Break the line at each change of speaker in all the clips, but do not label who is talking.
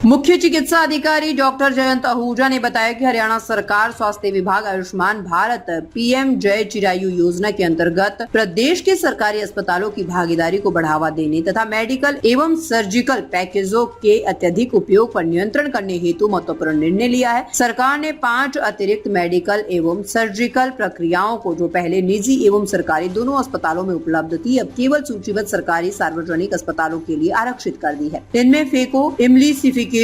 मुख्य चिकित्सा अधिकारी डॉक्टर जयंत आहूजा ने बताया कि हरियाणा सरकार स्वास्थ्य विभाग आयुष्मान भारत पीएम जय चिरायु योजना के अंतर्गत प्रदेश के सरकारी अस्पतालों की भागीदारी को बढ़ावा देने तथा मेडिकल एवं सर्जिकल पैकेजों के अत्यधिक उपयोग पर नियंत्रण करने हेतु महत्वपूर्ण निर्णय लिया है। सरकार ने 5 अतिरिक्त मेडिकल एवं सर्जिकल प्रक्रियाओं को जो पहले निजी एवं सरकारी दोनों अस्पतालों में उपलब्ध थी, अब केवल सूचीबद्ध सरकारी सार्वजनिक अस्पतालों के लिए आरक्षित कर दी है। इनमें phaco emulsification,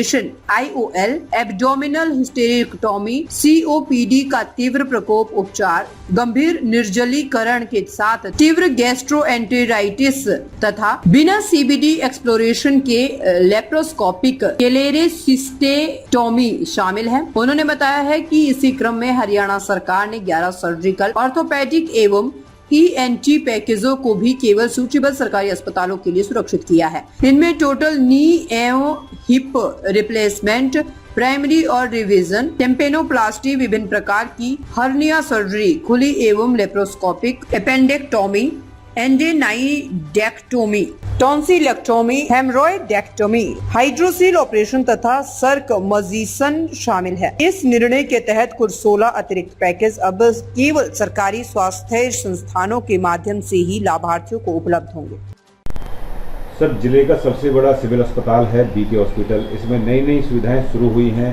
IOL, abdominal hysterectomy, COPD का तीव्र प्रकोप उपचार, गंभीर निर्जलीकरण के साथ तीव्र गैस्ट्रोएंटेराइटिस तथा बिना CBD एक्सप्लोरेशन के लेप्रोस्कोपिक केलेरेसिस्टेक्टोमी शामिल है। उन्होंने बताया है कि इसी क्रम में हरियाणा सरकार ने 11 सर्जिकल, ऑर्थोपेडिक एवं ENT पैकेजों को भी केवल सूचीबद्ध सरकारी अस्पतालों के लिए सुरक्षित किया है। इनमें टोटल नी एवं हिप रिप्लेसमेंट, प्राइमरी और रिवीजन, टेम्पेनोप्लास्टी, विभिन्न प्रकार की हर्निया सर्जरी, खुली एवं लेप्रोस्कोपिक एपेंडेक्टोमी, एंडेनाइडेक्टोमी, टॉन्सिलेक्टोमी, हेमरॉइडेक्टोमी, हाइड्रोसील ऑपरेशन तथा सर्कमसिशन शामिल है। इस निर्णय के तहत कुल 16 अतिरिक्त पैकेज अब केवल सरकारी स्वास्थ्य संस्थानों के माध्यम से ही लाभार्थियों को उपलब्ध होंगे।
सर, जिले का सबसे बड़ा सिविल अस्पताल है बीके हॉस्पिटल। इसमें नई नई सुविधाएं शुरू हुई हैं,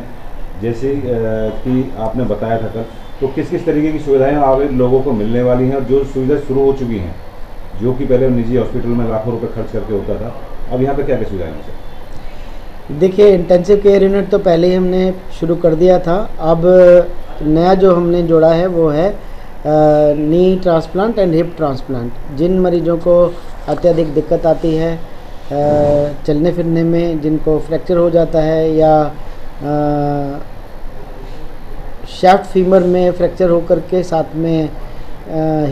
जैसे कि आपने बताया था कल, तो किस किस तरीके की सुविधाएं आगे लोगों को मिलने वाली हैं और जो सुविधाएं शुरू हो चुकी हैं, जो कि पहले निजी हॉस्पिटल में लाखों रुपए खर्च करके होता था, अब यहाँ पे क्या क्या सुविधाएं हैं सर?
देखिए, इंटेंसिव केयर यूनिट तो पहले ही हमने शुरू कर दिया था। अब नया जो हमने जोड़ा है वो है नी ट्रांसप्लांट एंड हिप ट्रांसप्लांट। जिन मरीजों को अत्यधिक दिक्कत आती है चलने फिरने में, जिनको फ्रैक्चर हो जाता है या शाफ्ट फीमर में फ्रैक्चर होकर के साथ में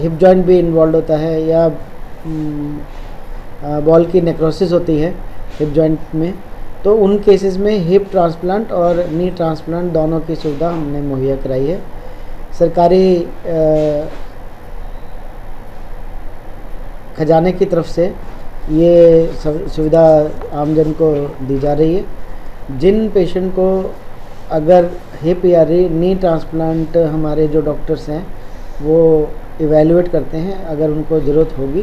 हिप जॉइंट भी इन्वॉल्व होता है, या बॉल की नेक्रोसिस होती है हिप जॉइंट में, तो उन केसेस में हिप ट्रांसप्लांट और नी ट्रांसप्लांट दोनों की सुविधा हमने मुहैया कराई है। सरकारी खजाने की तरफ से ये सुविधा आमजन को दी जा रही है। जिन पेशेंट को अगर हिप या नी ट्रांसप्लांट हमारे जो डॉक्टर्स हैं वो इवैल्यूएट करते हैं, अगर उनको ज़रूरत होगी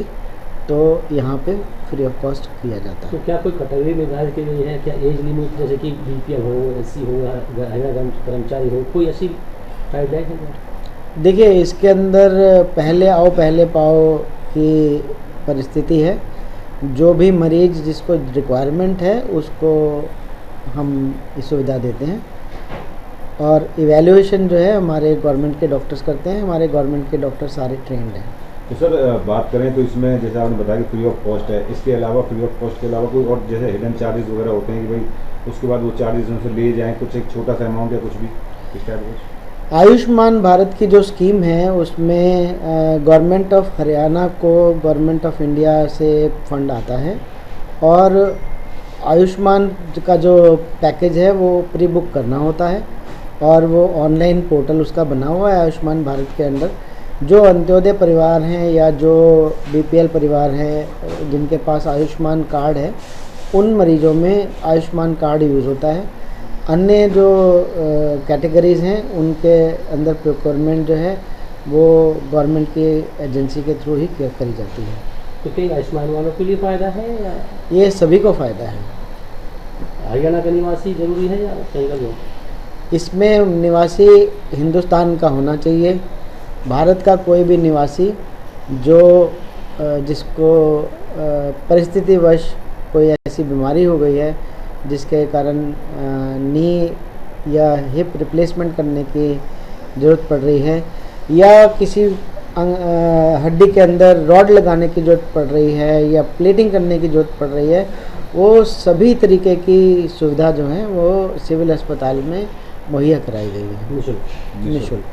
तो यहाँ पे फ्री ऑफ कॉस्ट किया जाता है।
तो क्या कोई कैटेगरी निर्धारित की गई है? क्या एज लिमिट, जैसे कि BPL हो, SC हो, कर्मचारी हो, कोई ऐसी गाइडलाइन है?
देखिए, इसके अंदर पहले आओ पहले पाओ की परिस्थिति है। जो भी मरीज जिसको रिक्वायरमेंट है उसको हम ये सुविधा देते हैं, और इवैल्यूएशन जो है हमारे गवर्नमेंट के डॉक्टर्स करते हैं। हमारे गवर्नमेंट के डॉक्टर सारे ट्रेंड हैं।
तो सर, बात करें तो इसमें जैसे आपने बताया कि फ्री ऑफ कॉस्ट है, इसके अलावा फ्री ऑफ कॉस्ट के अलावा कोई और जैसे हिडन चार्जेस वगैरह होते हैं कि भाई उसके बाद वो चार्जेस उनसे ले जाएं, कुछ एक छोटा सा अमाउंट या कुछ भी इस टाइप कुछ?
आयुष्मान भारत की जो स्कीम है उसमें गवर्नमेंट ऑफ हरियाणा को गवर्नमेंट ऑफ इंडिया से फंड आता है, और आयुष्मान का जो पैकेज है वो प्री बुक करना होता है, और वो ऑनलाइन पोर्टल उसका बना हुआ है आयुष्मान भारत के अंदर। जो अंत्योदय परिवार हैं या जो BPL परिवार हैं जिनके पास आयुष्मान कार्ड है, उन मरीजों में आयुष्मान कार्ड यूज़ होता है। अन्य जो कैटेगरीज़ हैं उनके अंदर प्रोक्योरमेंट जो है वो गवर्नमेंट की एजेंसी के थ्रू ही करी जाती है।
तो क्या आयुष्मान वालों के लिए फ़ायदा है या
ये सभी को फ़ायदा है?
हरियाणा का निवासी ज़रूरी है या कहीं का लोग?
इसमें निवासी हिंदुस्तान का होना चाहिए। भारत का कोई भी निवासी जो जिसको परिस्थितिवश कोई ऐसी बीमारी हो गई है जिसके कारण नी या हिप रिप्लेसमेंट करने की ज़रूरत पड़ रही है, या किसी हड्डी के अंदर रॉड लगाने की ज़रूरत पड़ रही है, या प्लेटिंग करने की ज़रूरत पड़ रही है, वो सभी तरीके की सुविधा जो है वो सिविल अस्पताल में मुहैया कराई गई है
निःशुल्क।
निःशुल्क।